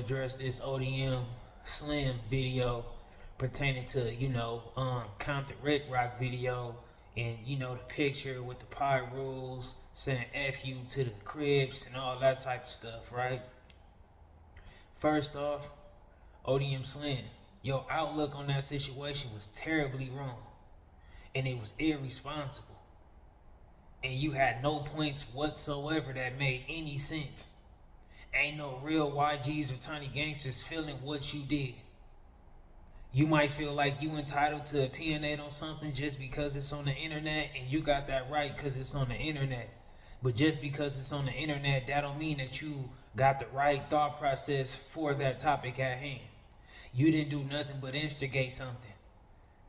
address this ODM Slim video pertaining to, Compton Crip rock video, and, the picture with the PIRUs saying F you to the Crips and all that type of stuff, right? First off, ODM Slim, your outlook on that situation was terribly wrong, and it was irresponsible, and you had no points whatsoever that made any sense. Ain't no real YGs or tiny gangsters feeling what you did. You might feel like you entitled to opinionate on something just because it's on the internet, and you got that right because it's on the internet. But just because it's on the internet, that don't mean that you got the right thought process for that topic at hand. You didn't do nothing but instigate something.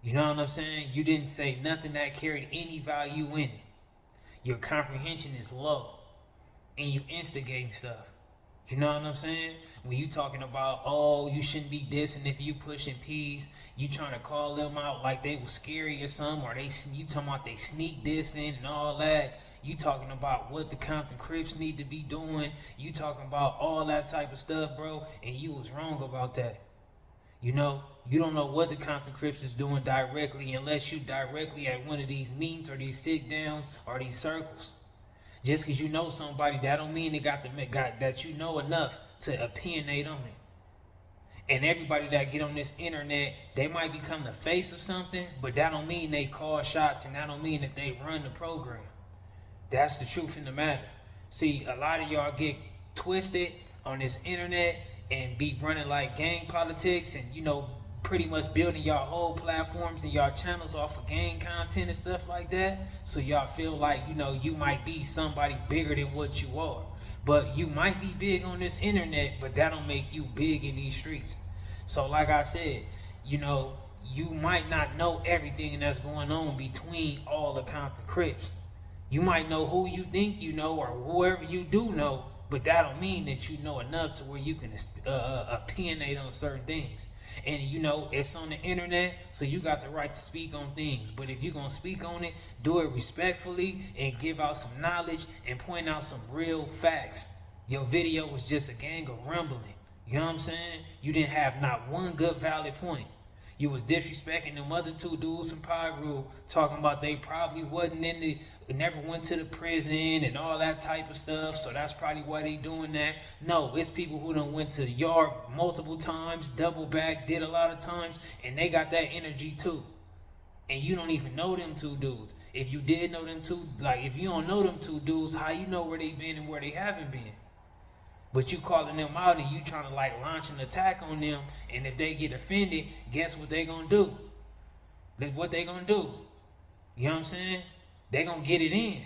You know what I'm saying? You didn't say nothing that carried any value in it. Your comprehension is low, and you instigating stuff. You know what I'm saying? When you talking about, oh, you shouldn't be dissing if you pushing peace, you trying to call them out like they was scary or something, or you talking about they sneak dissing and all that. You talking about what the Compton Crips need to be doing. You talking about all that type of stuff, bro, and you was wrong about that. You don't know what the Compton Crips is doing directly unless you directly at one of these meetings or these sit downs or these circles. Just because you know somebody, that don't mean they got that you know enough to opinionate on it. And everybody that get on this internet, they might become the face of something, but that don't mean they call shots, and that don't mean that they run the program. That's the truth in the matter. See, a lot of y'all get twisted on this internet and be running like gang politics and, pretty much building y'all whole platforms and y'all channels off of gang content and stuff like that. So y'all feel like, you might be somebody bigger than what you are. But you might be big on this internet, but that don't make you big in these streets. So like I said, you might not know everything that's going on between all the Compton Crips. You might know who you think you know or whoever you do know, but that don't mean that you know enough to where you can opinionate on certain things. And it's on the internet, so you got the right to speak on things. But if you're going to speak on it, do it respectfully and give out some knowledge and point out some real facts. Your video was just a gang of rumbling. You know what I'm saying? You didn't have not one good valid point. You was disrespecting them other two dudes from PIRU, talking about they probably never went to the prison and all that type of stuff, so that's probably why they doing that. No, it's people who done went to the yard multiple times, double back, did a lot of times, and they got that energy too. And you don't even know them two dudes. If you did know them two, if you don't know them two dudes, how you know where they been and where they haven't been? But you calling them out and you trying to launch an attack on them, and if they get offended, guess what they gonna do? What they gonna do? You know what I'm saying? They gonna get it in.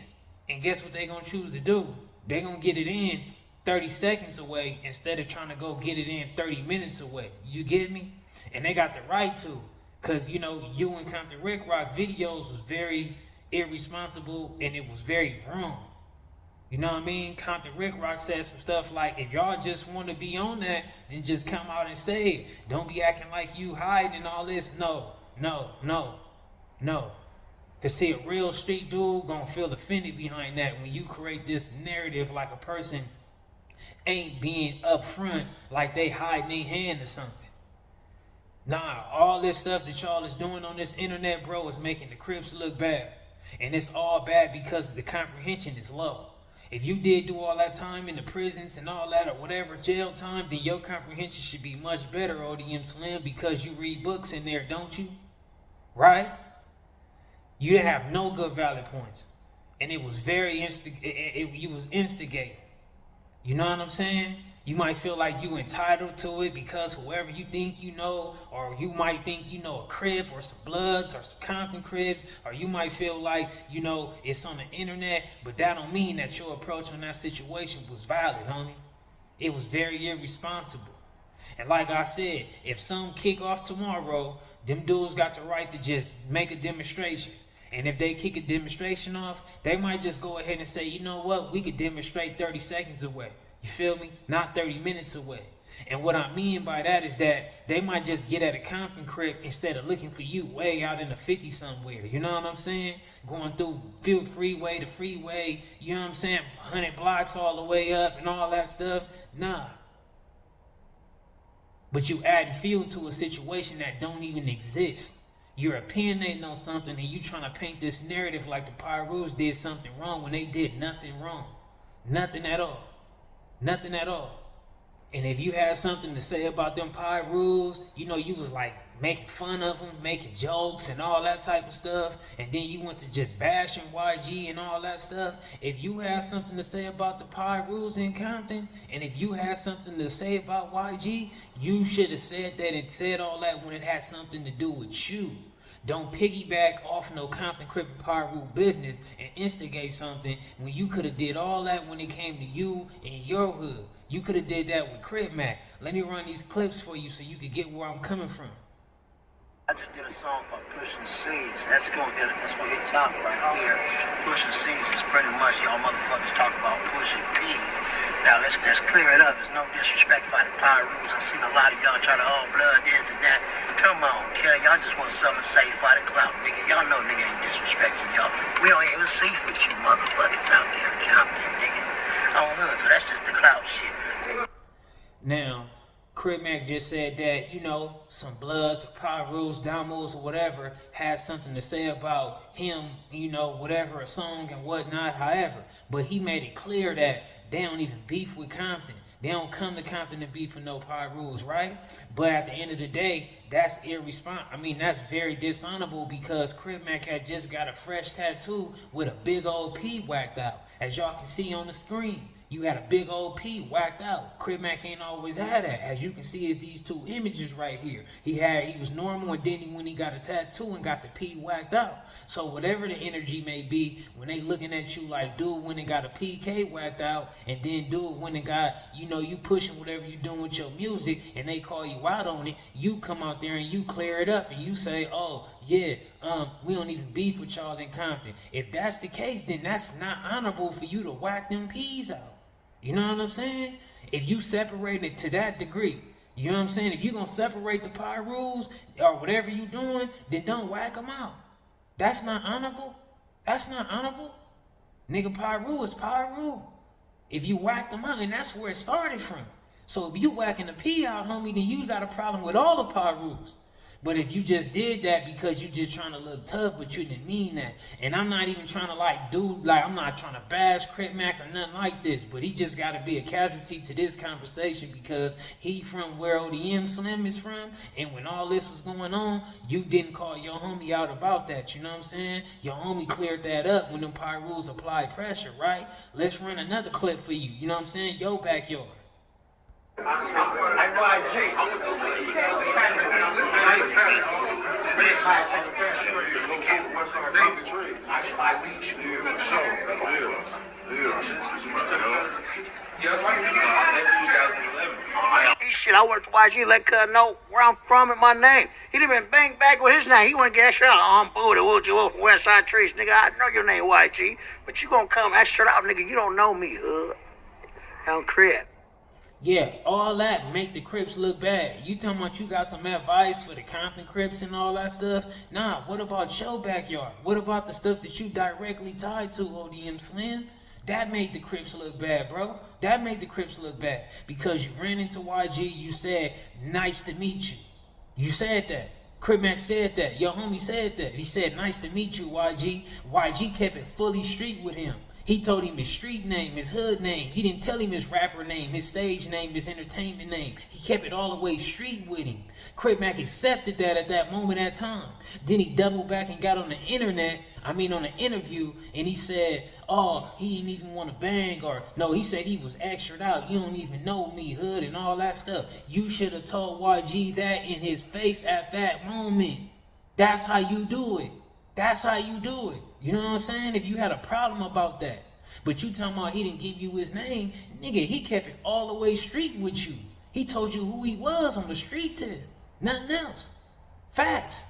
And guess what they gonna choose to do? They gonna get it in 30 seconds away instead of trying to go get it in 30 minutes away. You get me? And they got the right to. Because, you and Compton Crip rock videos was very irresponsible and it was very wrong. You know what I mean? Compton Crip rock said some stuff like, if y'all just want to be on that, then just come out and say it. Don't be acting like you hiding and all this. No. Because see, a real street dude gonna feel offended behind that when you create this narrative like a person ain't being upfront, like they hiding their hand or something. Nah, all this stuff that y'all is doing on this internet, bro, is making the Crips look bad. And it's all bad because the comprehension is low. If you did do all that time in the prisons and all that or whatever, jail time, then your comprehension should be much better, ODM Slim, because you read books in there, don't you? Right? You have no good valid points. And it was you was instigating. You know what I'm saying? You might feel like you entitled to it because whoever you think you know, or you might think you know a Crip or some Bloods or some Compton Crips, or you might feel like, it's on the internet, but that don't mean that your approach on that situation was valid, homie. It was very irresponsible. And like I said, if some kick off tomorrow, them dudes got the right to just make a demonstration. And if they kick a demonstration off, they might just go ahead and say, you know what, we could demonstrate 30 seconds away. You feel me? Not 30 minutes away. And what I mean by that is that they might just get at a Compton Crip instead of looking for you way out in the 50 somewhere. You know what I'm saying? Going through Field Freeway to freeway, you know what I'm saying? 100 blocks all the way up and all that stuff. Nah. But you adding fuel to a situation that don't even exist. You're opinionating on something and you trying to paint this narrative like the Pirus did something wrong when they did nothing wrong. Nothing at all. Nothing at all. And if you had something to say about them Pirus, you know, you was like making fun of them, making jokes and all that type of stuff, and then you went to just bashing YG and all that stuff. If you had something to say about the Pirus in Compton, and if you had something to say about YG, you should have said that and said all that when it had something to do with you. Don't piggyback off no Compton Crip and PIRU business and instigate something when you could have did all that when it came to you and your hood. You could have did that with Crip Mac. Let me run these clips for you so you can get where I'm coming from. I just did a song called Pushing Seeds. That's gonna hit top right there. Pushing Seeds is pretty much y'all motherfuckers talk about pushing peas. Now let's clear it up. There's no disrespect for the Pirus. I've seen a lot of y'all try to blood this and that. Come on, kid. Y'all just want something to say for the clout, nigga. Y'all know nigga ain't disrespecting y'all. We don't even see for you motherfuckers out there in Compton, nigga. On hood, so that's just the clout shit. Now, Crip Mac just said that, you know, some Bloods, Pirus, Damos, or whatever had something to say about him, you know, whatever, a song and whatnot, however. But he made it clear that they don't even beef with Compton. They don't come to Compton to beef for no Pirus, right? But at the end of the day, that's irresponsible. I mean, that's very dishonorable because Crip Mac had just got a fresh tattoo with a big old P whacked out. As y'all can see on the screen. You had a big old P whacked out. Crip Mac ain't always had that. As you can see, is these two images right here. He was normal, and then when he got a tattoo and got the P whacked out. So whatever the energy may be, when they looking at you like, dude, when it got a PK whacked out, and then dude, when it got, you know, you pushing whatever you doing with your music, and they call you out on it, you come out there and you clear it up, and you say, oh, yeah, we don't even beef with y'all in Compton. If that's the case, then that's not honorable for you to whack them P's out. You know what I'm saying? If you separate it to that degree, you know what I'm saying? If you're going to separate the Pirus or whatever you doing, then don't whack them out. That's not honorable. That's not honorable. Nigga, PIRU is PIRU. If you whack them out, and that's where it started from. So if you whacking the P out, homie, then you got a problem with all the Pirus. But if you just did that because you just trying to look tough, but you didn't mean that. And I'm not even trying to I'm not trying to bash Crip Mac or nothing like this, but he just got to be a casualty to this conversation because he from where ODM Slim is from. And when all this was going on, you didn't call your homie out about that. You know what I'm saying? Your homie cleared that up when them Pirus applied pressure, right? Let's run another clip for you. You know what I'm saying? Your backyard. Shit, I worked with YG, let cuz know where I'm from and my name. He done been banged back with his name. He wouldn't get extra out. I'm Buddha, Wooja from West Side Trees. Nigga, I know your name YG, but you gonna come extra out, nigga. You don't know me, hood. I'm Crip. Yeah, all that make the Crips look bad. You talking about you got some advice for the Compton Crips and all that stuff? Nah, what about your backyard? What about the stuff that you directly tied to, ODM Slim? That made the Crips look bad, bro. That made the Crips look bad. Because you ran into YG, you said, nice to meet you. You said that. Crip Mac said that. Your homie said that. He said, nice to meet you, YG. YG kept it fully street with him. He told him his street name, his hood name. He didn't tell him his rapper name, his stage name, his entertainment name. He kept it all the way street with him. Crip Mac accepted that at that moment at time. Then he doubled back and got on the internet, on the interview, and he said, oh, he didn't even want to bang, or no, he said he was extra'd out. You don't even know me, hood, and all that stuff. You should have told YG that in his face at that moment. That's how you do it. That's how you do it. You know what I'm saying? If you had a problem about that. But you talking about he didn't give you his name, nigga, he kept it all the way street with you. He told you who he was on the street tip. Nothing else. Facts.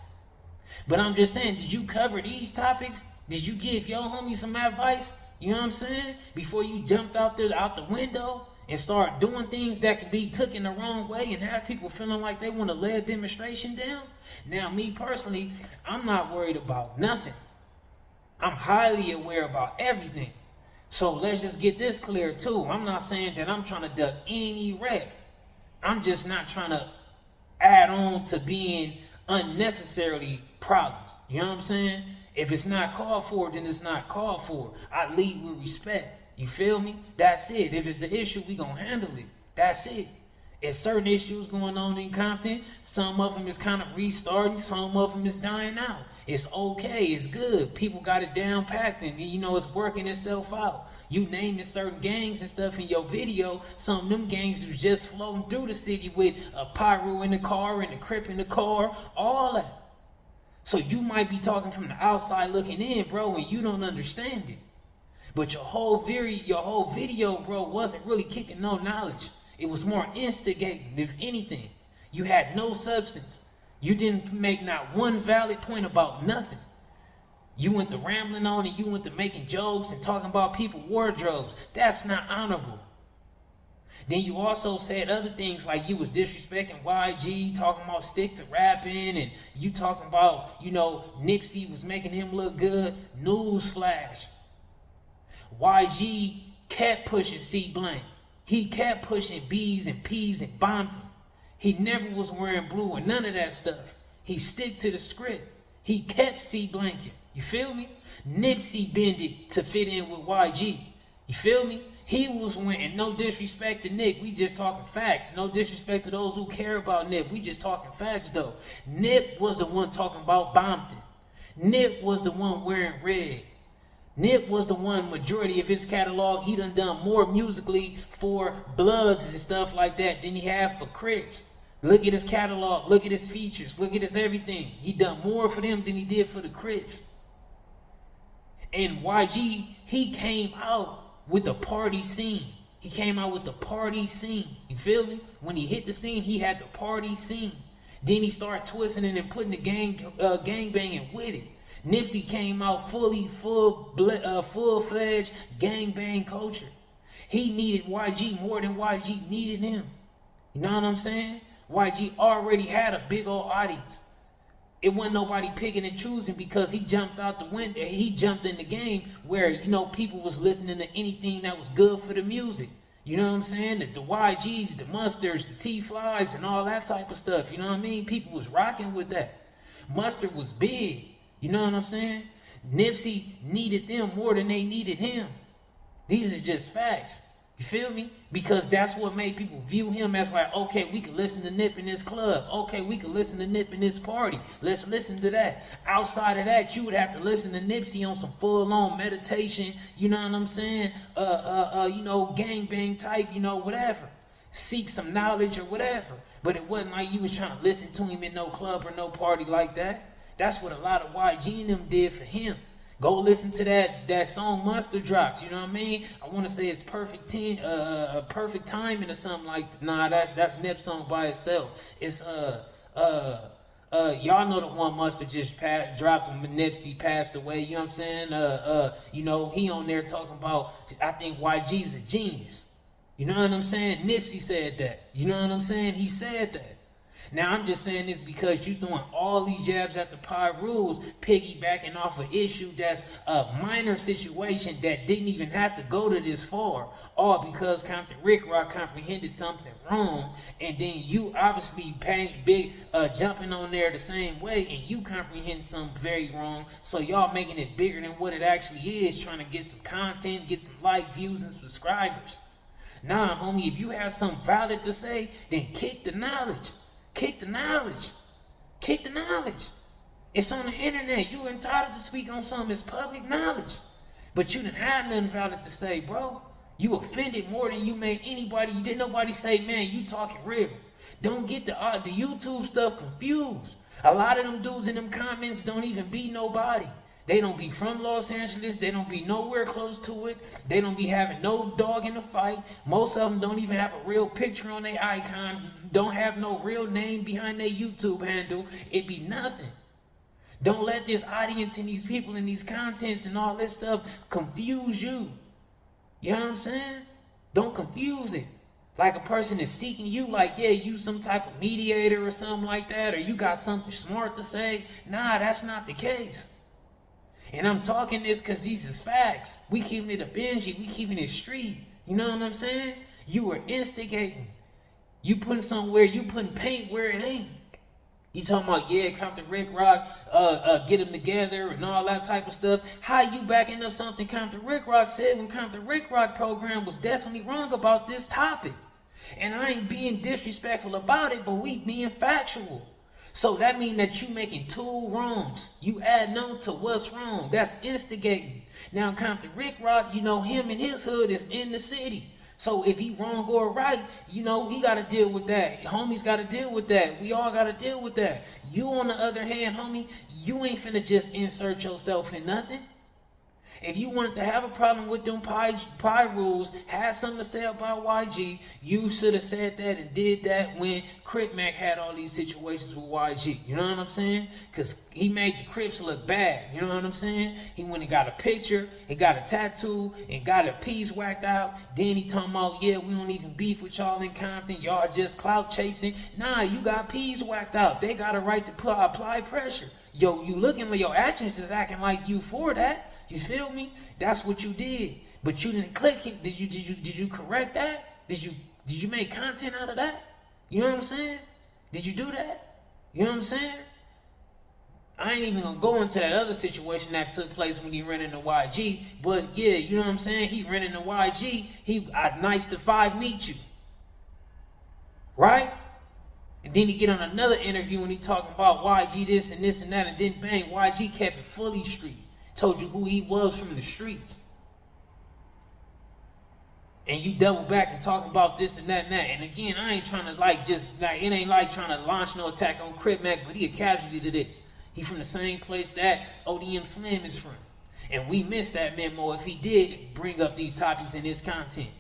But I'm just saying, did you cover these topics? Did you give your homie some advice? You know what I'm saying? Before you jumped out the window and start doing things that could be taken the wrong way and have people feeling like they want to lay a demonstration down? Now, me personally, I'm not worried about nothing. I'm highly aware about everything. So let's just get this clear too. I'm not saying that I'm trying to duck any rep. I'm just not trying to add on to being unnecessarily problems. You know what I'm saying? If it's not called for, then it's not called for. I lead with respect. You feel me? That's it. If it's an issue, we gonna handle it. That's it. There's certain issues going on in Compton. Some of them is kind of restarting. Some of them is dying out. It's okay. It's good. People got it down packed, and you know it's working itself out. You naming certain gangs and stuff in your video. Some of them gangs was just floating through the city with a PIRU in the car and a Crip in the car, all that. So you might be talking from the outside looking in, bro, and you don't understand it. But your whole video, bro, wasn't really kicking no knowledge. It was more instigating, if anything. You had no substance. You didn't make not one valid point about nothing. You went to rambling on and you went to making jokes and talking about people's wardrobes. That's not honorable. Then you also said other things like you was disrespecting YG, talking about stick to rapping, and you talking about, you know, Nipsey was making him look good. Newsflash. YG kept pushing C Blank. He kept pushing B's and P's and bombed him. He never was wearing blue or none of that stuff. He stick to the script. He kept C blanking. You feel me? Nipsey bended to fit in with YG. You feel me? He was winning. No disrespect to Nick. We just talking facts. No disrespect to those who care about Nip. We just talking facts though. Nip was the one talking about Bompton. Nip was the one wearing red. Nip was the one, majority of his catalog, he done more musically for Bloods and stuff like that than he had for Crips. Look at his catalog, look at his features, look at his everything. He done more for them than he did for the Crips. And YG, he came out with the party scene. He came out with the party scene. You feel me? When he hit the scene, he had the party scene. Then he started twisting it and putting the gang banging with it. Nipsey came out full-fledged gangbang culture. He needed YG more than YG needed him. You know what I'm saying? YG already had a big old audience. It wasn't nobody picking and choosing because he jumped out the window. He jumped in the game where, you know, people was listening to anything that was good for the music. You know what I'm saying? The YGs, the Mustards, the T-Flies, and all that type of stuff. You know what I mean? People was rocking with that. Mustard was big. You know what I'm saying? Nipsey needed them more than they needed him. These are just facts. You feel me? Because that's what made people view him as like, okay, we can listen to Nip in this club. Okay, we can listen to Nip in this party. Let's listen to that. Outside of that, you would have to listen to Nipsey on some full-on meditation. You know what I'm saying? You know, gangbang type, you know, whatever. Seek some knowledge or whatever. But it wasn't like you was trying to listen to him in no club or no party like that. That's what a lot of YG and them did for him. Go listen to that song Monster dropped. You know what I mean? I want to say it's perfect timing or something like that. Nah, that's Nip's song by itself. It's y'all know the one Monster just dropped when Nipsey passed away. You know what I'm saying? You know, he on there talking about, I think YG's a genius. You know what I'm saying? Nipsey said that. You know what I'm saying? He said that. Now, I'm just saying this because you throwing all these jabs at the PIRUs, piggybacking off an issue that's a minor situation that didn't even have to go to this far, all because Compton Rick Rock comprehended something wrong, and then you obviously jumping on there the same way, and you comprehend something very wrong, so y'all making it bigger than what it actually is, trying to get some content, get some like, views, and subscribers. Nah, homie, if you have something valid to say, then kick the knowledge. Kick the knowledge. Kick the knowledge. It's on the internet. You're entitled to speak on something. It's public knowledge. But you didn't have nothing valid to say, bro. You offended more than you made anybody. You didn't nobody say, man, you talking real. Don't get the YouTube stuff confused. A lot of them dudes in them comments don't even be nobody. They don't be from Los Angeles. They don't be nowhere close to it. They don't be having no dog in the fight. Most of them don't even have a real picture on their icon. Don't have no real name behind their YouTube handle. It be nothing. Don't let this audience and these people and these contents and all this stuff confuse you. You know what I'm saying? Don't confuse it. Like a person is seeking you, like, yeah, you some type of mediator or something like that, or you got something smart to say. Nah, that's not the case. And I'm talking this because these is facts. We keeping it a Benji. We keeping it street. You know what I'm saying? You were instigating. You putting somewhere, you putting paint where it ain't. You talking about, yeah, Compton Rick Rock, get them together and all that type of stuff. How you backing up something Compton Rick Rock said when Compton Rick Rock program was definitely wrong about this topic? And I ain't being disrespectful about it, but we being factual. So that means that you making two wrongs. You add on to what's wrong. That's instigating. Now Compton Rick Rock, you know, him and his hood is in the city. So if he wrong or right, you know, he got to deal with that. Homies got to deal with that. We all got to deal with that. You, on the other hand, homie, you ain't finna just insert yourself in nothing. If you wanted to have a problem with them PIRUs, had something to say about YG, you should have said that and did that when Crip Mac had all these situations with YG. You know what I'm saying? Because he made the Crips look bad. You know what I'm saying? He went and got a picture, he got a tattoo, and got a piece whacked out. Then he talking about, yeah, we don't even beef with y'all in Compton. Y'all just clout chasing. Nah, you got peas whacked out. They got a right to apply pressure. Yo, you looking like your actions is acting like you for that. You feel me? That's what you did. But you didn't click it. Did you correct that? Did you make content out of that? You know what I'm saying? Did you do that? You know what I'm saying? I ain't even gonna go into that other situation that took place when he ran into YG. But yeah, you know what I'm saying? He ran into YG. Nice to five meet you. Right? And then he get on another interview and he talking about YG this and this and that, and then bang, YG kept it fully street. Told you who he was from the streets. And you double back and talk about this and that and that. And again, I ain't trying to it ain't like trying to launch no attack on Crip Mac, but he a casualty to this. He from the same place that ODM Slim is from. And we missed that memo if he did bring up these topics in his content.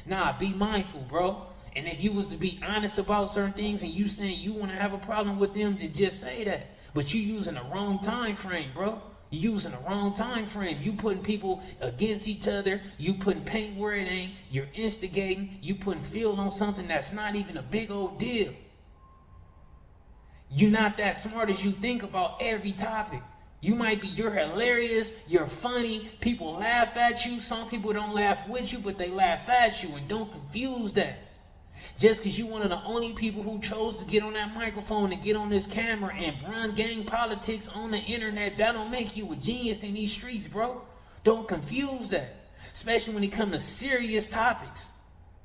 Nah, be mindful, bro. And if you was to be honest about certain things and you saying you want to have a problem with them, then just say that. But you using the wrong time frame, bro. You using the wrong time frame. You putting people against each other. You putting paint where it ain't. You're instigating. You putting fuel on something that's not even a big old deal. You're not that smart as you think about every topic. You're hilarious, you're funny, people laugh at you. Some people don't laugh with you, but they laugh at you, and don't confuse that. Just because you're one of the only people who chose to get on that microphone and get on this camera and run gang politics on the internet, that don't make you a genius in these streets, bro. Don't confuse that. Especially when it comes to serious topics.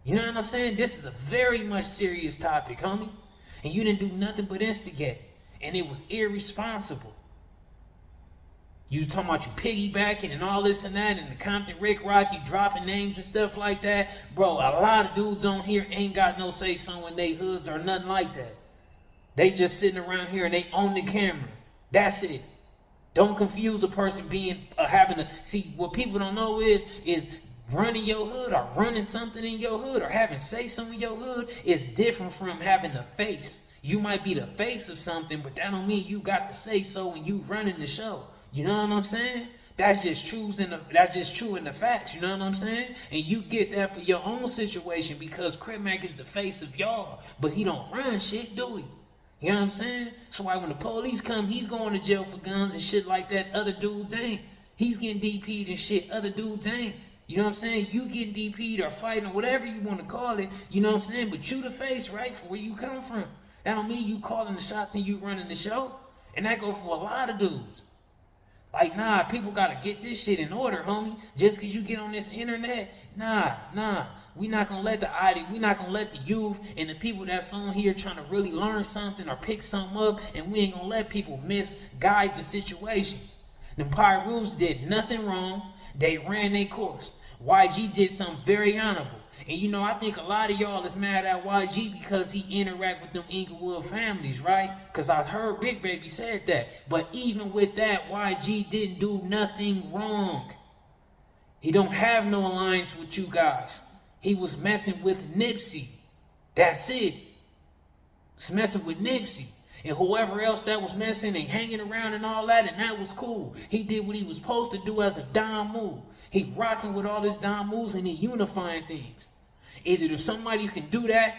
You know what I'm saying? This is a very much serious topic, homie. And you didn't do nothing but instigate. And it was irresponsible. You talking about you piggybacking and all this and that, and the Compton Rick Rock, you dropping names and stuff like that. Bro, a lot of dudes on here ain't got no say-so in they hoods or nothing like that. They just sitting around here and they own the camera. That's it. Don't confuse a person being, having to, see, what people don't know is running your hood or running something in your hood or having say-so in your hood is different from having a face. You might be the face of something, but that don't mean you got to say-so when you running the show. You know what I'm saying? That's just true in the facts. You know what I'm saying? And you get that for your own situation because Crip Mac is the face of y'all, but he don't run shit, do he? You know what I'm saying? So why when the police come, he's going to jail for guns and shit like that. Other dudes ain't. He's getting DP'd and shit. Other dudes ain't. You know what I'm saying? You getting DP'd or fighting or whatever you want to call it. You know what I'm saying? But you the face, right? For where you come from. That don't mean you calling the shots and you running the show. And that go for a lot of dudes. Like, nah, people gotta get this shit in order, homie. Just cause you get on this internet, nah. We not gonna let the youth and the people that's on here trying to really learn something or pick something up, and we ain't gonna let people misguide the situations. Them PIRUs did nothing wrong. They ran their course. YG did something very honorable. And you know, I think a lot of y'all is mad at YG because he interact with them Inglewood families, right? Because I heard Big Baby said that. But even with that, YG didn't do nothing wrong. He don't have no alliance with you guys. He was messing with Nipsey. That's it. He's messing with Nipsey. And whoever else that was messing and hanging around and all that, and that was cool. He did what he was supposed to do as a dime move. He rocking with all his dime moves and he unifying things. Either there's somebody who can do that.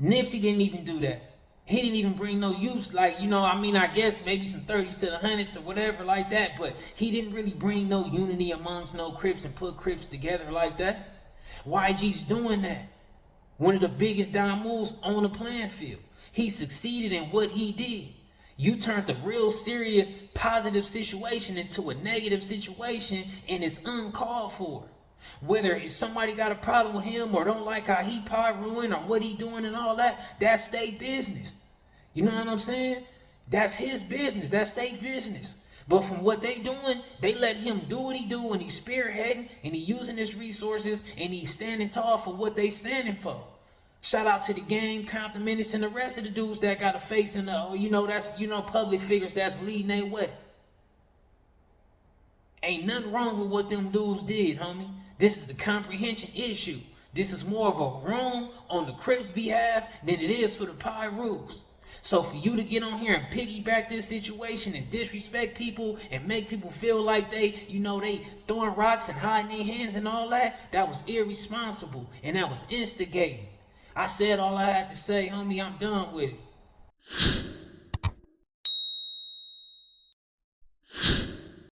Nipsey didn't even do that. He didn't even bring no use, like, you know, I mean, I guess maybe some 30s to the 100s or whatever like that, but he didn't really bring no unity amongst no Crips and put Crips together like that. YG's doing that. One of the biggest dime moves on the playing field. He succeeded in what he did. You turned a real serious positive situation into a negative situation, and it's uncalled for. Whether somebody got a problem with him or don't like how he PIRUing or what he doing and all that, that's their business. You know what I'm saying? That's his business. That's their business. But from what they doing, they let him do what he do, and he's spearheading, and he using his resources, and he's standing tall for what they standing for. Shout out to the game, Compton Menace, and the rest of the dudes that got a face in the, that's, public figures that's leading their way. Ain't nothing wrong with what them dudes did, homie. This is a comprehension issue. This is more of a wrong on the Crips' behalf than it is for the PIRUs. So for you to get on here and piggyback this situation and disrespect people and make people feel like they throwing rocks and hiding their hands and all that, that was irresponsible and that was instigating. I said all I had to say, homie. I'm done with it.